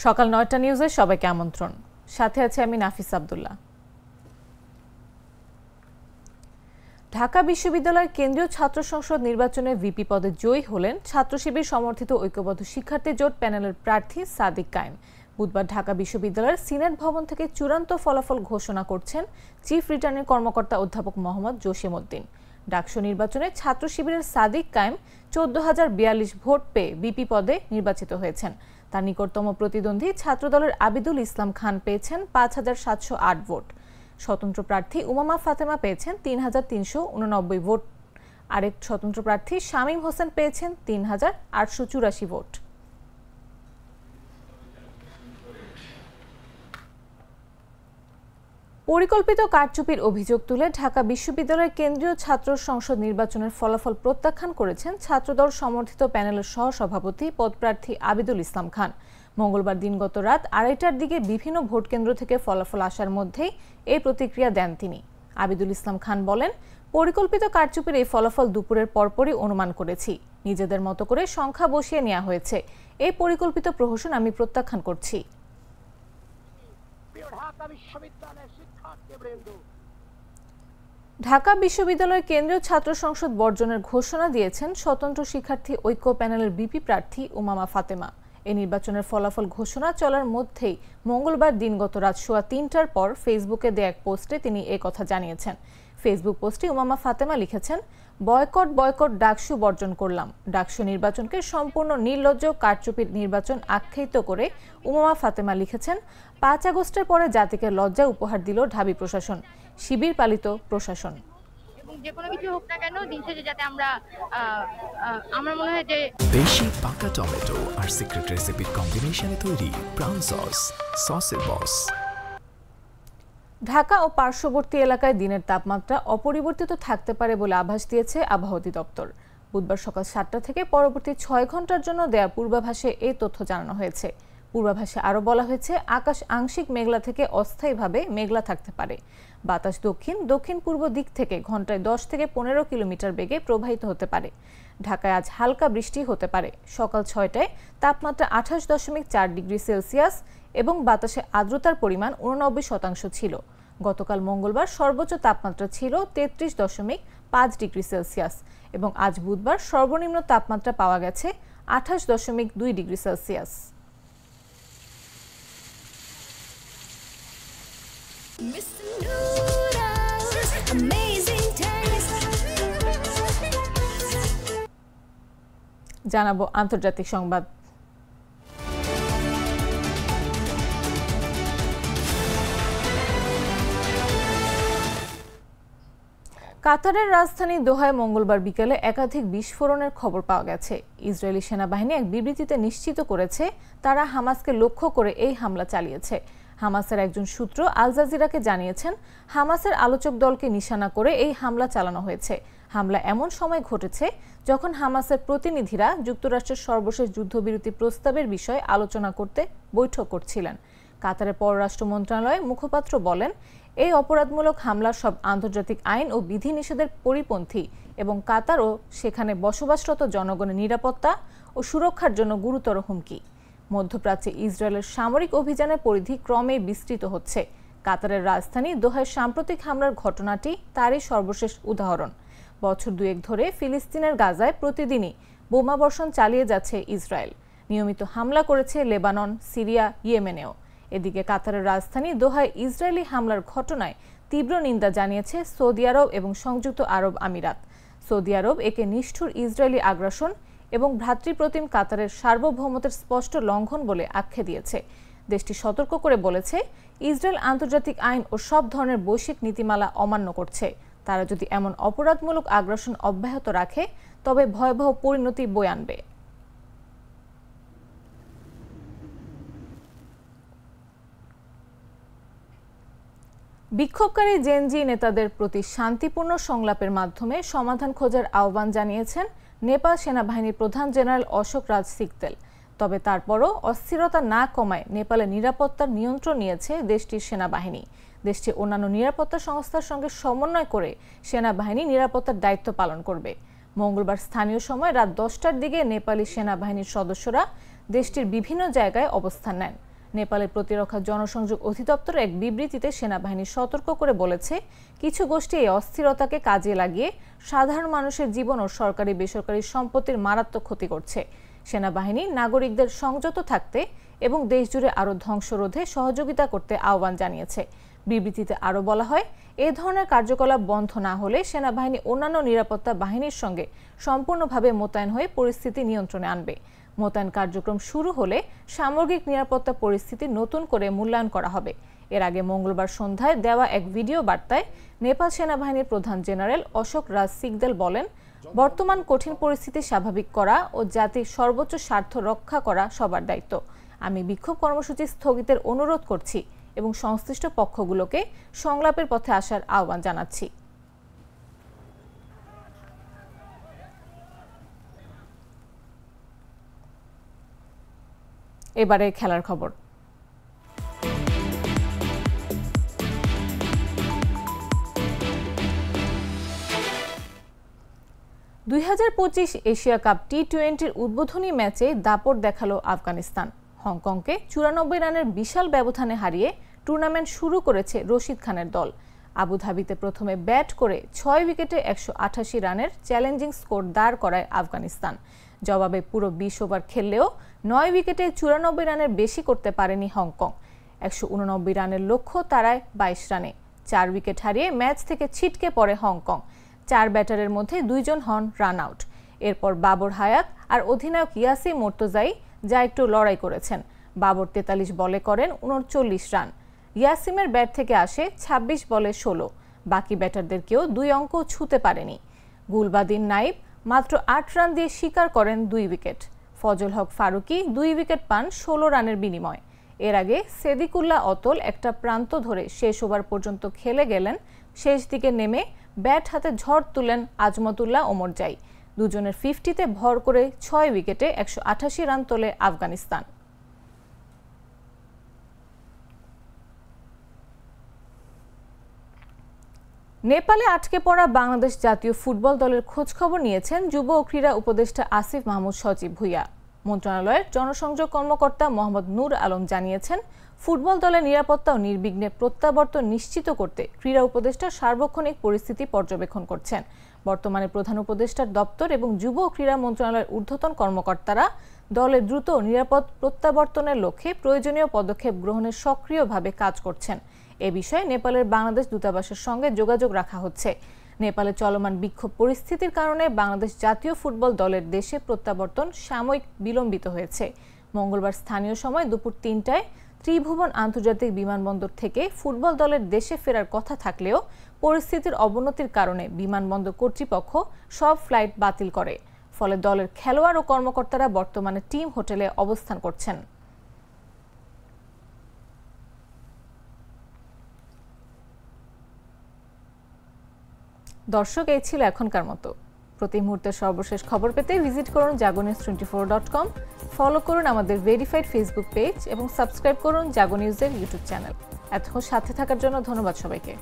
সকাল ৯টা নিউজে সবাইকে আমন্ত্রণ। সাথে আছে আমি নাফিস আব্দুল্লাহ। ঢাকা বিশ্ববিদ্যালয়ের কেন্দ্রীয় ছাত্র সংসদ নির্বাচনে ভিপি পদে জয়ী হলেন ছাত্র শিবির সমর্থিত ঐক্যবদ্ধ শিক্ষার্থী জোট প্যানেলের প্রার্থী সাদিক কায়েম। বুধবার ঢাকা বিশ্ববিদ্যালয়ের সিনেট ভবন থেকে চূড়ান্ত ফলাফল ঘোষণা করছেন চিফ রিটার্নিং কর্মকর্তা অধ্যাপক মোহাম্মদ জসিমউদ্দিন। ডাকসু নির্বাচনে ছাত্র শিবিরের সাদিক কায়েম ১৪,০৪২ ভোট পেয়ে ভিপি পদে নির্বাচিত হয়েছেন। তার নিকটতম প্রতিদ্বন্দ্বী ছাত্রদলের আবিদুল ইসলাম খান পেয়েছেন ৫,৭০৮ ভোট। স্বতন্ত্র প্রার্থী উমামা ফাতেমা পেয়েছেন ৩,৩৮৯ ভোট। আরেক স্বতন্ত্র প্রার্থী শামীম হোসেন পেয়েছেন ৩,৮৮৪ ভোট। পরিকল্পিত কারচুপির অভিযোগ তুলে ঢাকা বিশ্ববিদ্যালয়ের কেন্দ্রীয় ছাত্র সংসদ নির্বাচনের ফলাফল প্রত্যাখ্যান করেছেন ছাত্রদল সমর্থিত প্যানেলের সহসভাপতি পদপ্রার্থী আবিদুল ইসলাম খান। মঙ্গলবার দিনগত রাত ২:৩০টার দিকে বিভিন্ন ভোট কেন্দ্র থেকে ফলাফল আসার মধ্যেই এই প্রতিক্রিয়া দেন তিনি। আবিদুল ইসলাম খান বলেন, পরিকল্পিত কারচুপির এই ফলাফল দুপুরের পরপরই অনুমান করেছি। নিজেদের মতো করে সংখ্যা বসিয়ে নেওয়া হয়েছে। এই পরিকল্পিত প্রহসন আমি প্রত্যাখ্যান করছি। ঢাকা বিশ্ববিদ্যালয়ের কেন্দ্রীয় ছাত্র সংসদ বর্জনের ঘোষণা দিয়েছেন স্বতন্ত্র শিক্ষার্থী ঐক্য প্যানেলের ভিপি প্রার্থী উমামা ফাতেমা। এই নির্বাচনের ফলাফল ঘোষণা চলার মধ্যেই মঙ্গলবার দিনগত রাত ৩:১৫টার পর ফেসবুকে দেয়া এক পোস্টে তিনি কথা জানিয়েছেন। ফেসবুক পোস্টে উমামা ফাতেমা লিখেছেন, বয়কট ডাকসু বর্জন করলাম। ডাকসু নির্বাচনকে সম্পূর্ণ নির্লজ্জ কারচুপির নির্বাচন আখ্যায়িত করে উমামা ফাতেমা লিখেছেন, ৫ আগস্টের পরে জাতিকে লজ্জা উপহার দিল ঢাবি প্রশাসন, শিবির পালিত প্রশাসন। যে কোনো কিছু হোক না কেন, দিন শেষে যাতে আমার মনে হয় যে দেশি পাকা টমেটো আর সিক্রেট রেসিপির কম্বিনেশনে তৈরি ব্রাউন সসের বস। ঢাকা ও পার্শ্ববর্তী এলাকায় দিনের তাপমাত্রা অপরিবর্তিত থাকতে পারে বলে আভাস দিয়েছে আবহাওয়া অধিদপ্তর। বুধবার সকাল ৭টা থেকে পরবর্তী ৬ ঘন্টার জন্য দেয়া পূর্বাভাসে এই তথ্য জানানো হয়েছে। পূর্বাভাসে আরও বলা হয়েছে, আকাশ আংশিক মেঘলা থেকে অস্থায়ীভাবে মেঘলা থাকতে পারে। বাতাস দক্ষিণ পূর্ব দিক থেকে ঘন্টায় ১০ থেকে ১৫ কিলোমিটার বেগে প্রবাহিত হতে পারে। ঢাকায় আজ হালকা বৃষ্টি হতে পারে। সকাল ৬টায় তাপমাত্রা ২৮.৪ ডিগ্রি সেলসিয়াস এবং বাতাসে আর্দ্রতার পরিমাণ ৮৯% ছিল। গতকাল মঙ্গলবার সর্বোচ্চ তাপমাত্রা ছিল ৩৩.৫ ডিগ্রি সেলসিয়াস এবং আজ বুধবার সর্বনিম্ন তাপমাত্রা পাওয়া গেছে ২৮.২ ডিগ্রি সেলসিয়াস। জানাবো আন্তর্জাতিক সংবাদ। কাতারের রাজধানী দোহায় মঙ্গলবার বিকেলে একাধিক বিস্ফোরণের খবর পাওয়া গেছে। ইসরায়েলি সেনাবাহিনী এক বিবৃতিতে নিশ্চিত করেছে তারা হামাসকে লক্ষ্য করে এই হামলা চালিয়েছে। হামাসের একজন সূত্র আল জাজিরাকে জানিয়েছেন, হামাসের আলোচক দলকে নিশানা করে এই হামলা চালানো হয়েছে। হামলা এমন সময় ঘটেছে যখন হামাসের প্রতিনিধিরা যুক্তরাষ্ট্রের সর্বশেষ যুদ্ধবিরতি প্রস্তাবের বিষয়ে আলোচনা করতে বৈঠক করছিলেন। কাতারের পররাষ্ট্র মন্ত্রণালয়ের মুখপাত্র বলেন, এই অপরাধমূলক হামলা সব আন্তর্জাতিক আইন ও বিধিনিষেধের পরিপন্থী এবং কাতার ও সেখানে বসবাসরত জনগণের নিরাপত্তা ও সুরক্ষার জন্য গুরুতর হুমকি। মধ্যপ্রাচ্যে ইসরায়েলের সামরিক অভিযানের পরিধি ক্রমেই বিস্তৃত হচ্ছে। কাতারের রাজধানী দোহায় সাম্প্রতিক হামলার ঘটনাটি তারই সর্বশেষ উদাহরণ। বছর দুয়েক ধরে ফিলিস্তিনের গাজায় প্রতিদিনই বোমাবর্ষণ চালিয়ে যাচ্ছে ইসরায়েল। নিয়মিত হামলা করেছে লেবানন, সিরিয়া, ইয়েমেনেও। এদিকে কাতারের রাজধানী দোহায় ইসরায়েলি হামলার ঘটনায় তীব্র নিন্দা জানিয়েছে সৌদি আরব এবং সংযুক্ত আরব আমিরাত। সৌদি আরব একে নিষ্ঠুর ইসরায়েলি আগ্রাসন এবং ভ্রাতৃপ্রতিম কাতারের সার্বভৌমত্বের স্পষ্ট লঙ্ঘন বলে আখ্যা দিয়েছে। দেশটি সতর্ক করে বলেছে, ইসরায়েল আন্তর্জাতিক আইন ও সব ধরনের বৈশ্বিক নীতিমালা অমান্য করছে। তারা যদি এমন অপরাধমূলক আগ্রাসন অব্যাহত রাখে তবে ভয়াবহ পরিণতি বয়ে আনবে। বিক্ষোভকারী জেনজি নেতাদের প্রতি শান্তিপূর্ণ সংলাপের মাধ্যমে সমাধান খোঁজার আহ্বান জানিয়েছেন নেপাল সেনাবাহিনীর প্রধান জেনারেল অশোক রাজ সিকদেল। তবে তারপরও অস্থিরতা না কমায় নেপালের নিরাপত্তার নিয়ন্ত্রণ নিয়েছে দেশটির সেনাবাহিনী। দেশটির অন্যান্য নিরাপত্তা সংস্থার সঙ্গে সমন্বয় করে সেনাবাহিনী নিরাপত্তার দায়িত্ব পালন করবে। মঙ্গলবার স্থানীয় সময় রাত 10টার দিকে নেপালি সেনাবাহিনীর সদস্যরা দেশটির বিভিন্ন জায়গায় অবস্থান নেন। নেপালের প্রতিরক্ষা জনসংযোগ অধিদপ্তর এক বিবৃতিতে সেনাবাহিনী সতর্ক করে বলেছে, কিছু গোষ্ঠী এই অস্থিরতাকে কাজে লাগিয়ে সাধারণ মানুষের জীবন ও সরকারি বেসরকারি সম্পত্তির মারাত্মক ক্ষতি করছে। সেনাবাহিনী নাগরিকদের সংযত থাকতে এবং দেশজুড়ে আরও ধ্বংসরোধে সহযোগিতা করতে আহ্বান জানিয়েছে। বিবৃতিতে আরও বলা হয়, এ ধরনের কার্যকলাপ বন্ধ না হলে সেনাবাহিনী অন্যান্য নিরাপত্তা বাহিনীর সঙ্গে সম্পূর্ণভাবে মোতায়েন হয়ে পরিস্থিতি নিয়ন্ত্রণে আনবে। মোতায়েন কার্যক্রম শুরু হলে সামগ্রিক নিরাপত্তা পরিস্থিতি নতুন করে মূল্যায়ন করা হবে। এর আগে মঙ্গলবার সন্ধ্যায় দেওয়া এক ভিডিও বার্তায় নেপাল সেনাবাহিনীর প্রধান জেনারেল অশোক রাজ সিকদাল বলেন, বর্তমান কঠিন পরিস্থিতি স্বাভাবিক করা ও জাতির সর্বোচ্চ স্বার্থ রক্ষা করা সবার দায়িত্ব। আমি বিক্ষোভ কর্মসূচি স্থগিতের অনুরোধ করছি এবং সংশ্লিষ্ট পক্ষগুলোকে সংলাপের পথে আসার আহ্বান জানাচ্ছি। এবারে খেলার খবর। 2025 এশিয়া কাপ টি-20 উদ্বোধনী ম্যাচে দাপট দেখালো আফগানিস্তান। হংকংকে 94 রানের বিশাল ব্যবধানে হারিয়ে টুর্নামেন্ট শুরু করেছে রশিদ খানের দল। আবুধাবিতে প্রথমে ব্যাট করে 6 উইকেটে 188 রানের চ্যালেঞ্জিং স্কোর দাঁড় করায় আফগানিস্তান। জবাবে পুরো 20 ওভার খেললেও 9 উইকেটে 94 রানের বেশি করতে পারেনি হংকং। 189 রানের লক্ষ্য তারায় 22 রানে 4 উইকেট হারিয়ে ম্যাচ থেকে ছিটকে পড়ে হংকং। 4 ব্যাটারের মধ্যে 2 জন হন রান আউট। এরপর বাবর হায়াত আর অধিনায়ক ইয়াসির মোর্তজাই যা একটু লড়াই করেছেন। বাবর 43 বলে করেন 39 রান। ইয়াসিমের ব্যাট থেকে আসে 26 বলে 16। বাকি ব্যাটারদের কেউ 2 অঙ্ক ছুঁতে পারেনি। গুলবাদিন নাইব মাত্র 8 রান দিয়ে শিকার করেন 2 উইকেট। ফজল হক ফারুকি 2 উইকেট পান 16 রানের বিনিময়ে। এর আগে সেদিকুল্লাহ অতল একটা প্রান্ত ধরে শেষ ওভার পর্যন্ত খেলে গেলেন। শেষ দিকে নেমে ব্যাট হাতে ঝড় তুলেন আজমতুল্লাহ ওমরজাই। দুজনের 50-তে ভর করে 6 উইকেটে 188 রান তোলে আফগানিস্তান। নেপালে আটকে পড়া বাংলাদেশ জাতীয় ফুটবল দলের খোঁজখবর নিয়েছেন যুব ও ক্রীড়া উপদেষ্টা আসিফ মাহমুদ সজীব ভুইয়া। মন্ত্রণালয়ের জনসংযোগ কর্মকর্তা মোহাম্মদ নূর আলম জানিয়েছেন, ফুটবল দলের নিরাপত্তা ও নির্বিঘ্নে প্রত্যাবর্তন নিশ্চিত করতে ক্রীড়া উপদেষ্টা সার্বক্ষণিক পরিস্থিতি পর্যবেক্ষণ করছেন। বর্তমানে প্রধান উপদেষ্টার দপ্তর এবং যুব ও ক্রীড়া মন্ত্রণালয়ের ঊর্ধ্বতন কর্মকর্তারা দলের দ্রুত নিরাপদ প্রত্যাবর্তনের লক্ষ্যে প্রয়োজনীয় পদক্ষেপ গ্রহণে সক্রিয়ভাবে কাজ করছেন। এ বিষয়ে নেপালের বাংলাদেশ দূতাবাসের সঙ্গে যোগাযোগ রাখা হচ্ছে। নেপালে চলমান বিক্ষোভ পরিস্থিতির কারণে বাংলাদেশ জাতীয় ফুটবল দলের দেশে প্রত্যাবর্তন সাময়িক বিলম্বিত হয়েছে। মঙ্গলবার স্থানীয় সময় দুপুর 3টায় ত্রিভুবন আন্তর্জাতিক বিমানবন্দর থেকে ফুটবল দলের দেশে ফেরার কথা থাকলেও পরিস্থিতির অবনতির কারণে বিমানবন্দর কর্তৃপক্ষ সব ফ্লাইট বাতিল করে। ফলে দলের খেলোয়াড় ও কর্মকর্তারা বর্তমানে টিম হোটেলে অবস্থান করছেন। দর্শক, এই ছিল এখনকার মতো। প্রতি মুহূর্তের সর্বশেষ খবর পেতে ভিজিট করুন jagonews24.com, ফলো করুন আমাদের ভেরিফাইড ফেসবুক পেজ এবং সাবস্ক্রাইব করুন জাগো নিউজের ইউটিউব চ্যানেল। এতক্ষণ সাথে থাকার জন্য ধন্যবাদ সবাইকে।